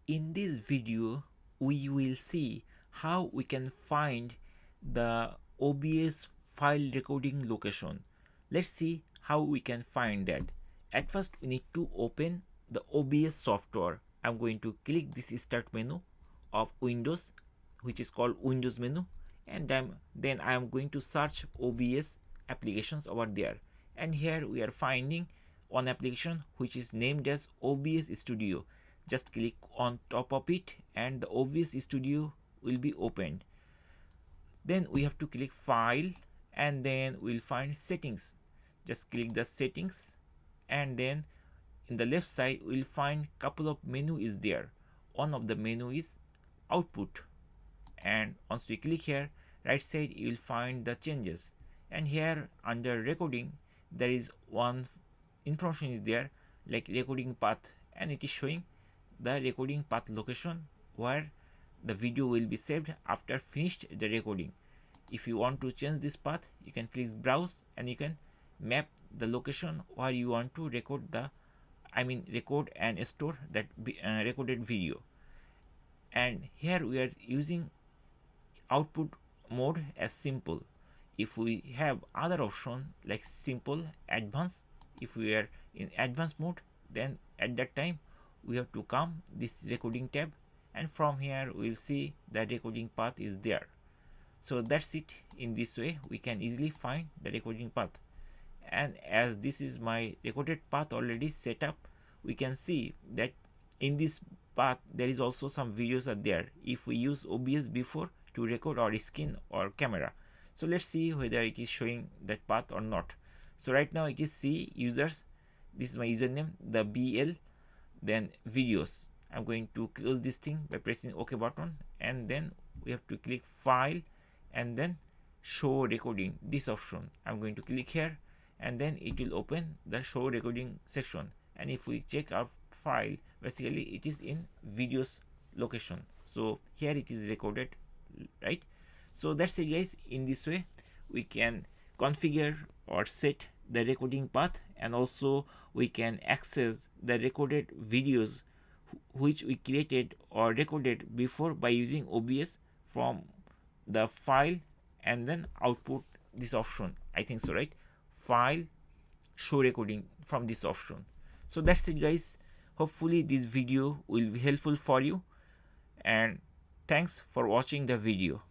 In this video, we will see how we can find the OBS file recording location. Let's see how we can find that. At first, we need to open the OBS software. I'm going to click this start menu of Windows, which is called Windows menu, and then I am going to search OBS applications over there. And here we are finding one application which is named as OBS Studio. Just click on top of it and the OBS Studio will be opened. Then we have to click file and then we'll find settings. Just click the settings and then in the left side we'll find couple of menu is there. One of the menu is output, and once we click here, right side you will find the changes, and here under recording there is one information is there like recording path, and it is showing the recording path location where the video will be saved after finished the recording. If you want to change this path, you can click browse and you can map the location where you want to record record and store that recorded video. And here we are using output mode as simple. If we have other option like simple, advanced, if we are in advanced mode, then at that time we have to come this recording tab, and from here we'll see the recording path is there. So that's it. In this way we can easily find the recording path, and as this is my recorded path already set up, we can see that in this path there is also some videos are there if we use OBS before to record our screen or camera. So let's see whether it is showing that path or not. So right now it is see users, this is my username, the BL, then videos. I'm going to close this thing by pressing OK button, and then we have to click file and then show recording, this option. I'm going to click here and then it will open the show recording section, and if we check our file, basically it is in videos location. So here it is recorded, right? So that's it guys. In this way we can configure or set the recording path, and also we can access the recorded videos which we created or recorded before by using OBS from the file and then output this option. I think so, right? File, show recording from this option. So that's it guys. Hopefully this video will be helpful for you, and thanks for watching the video.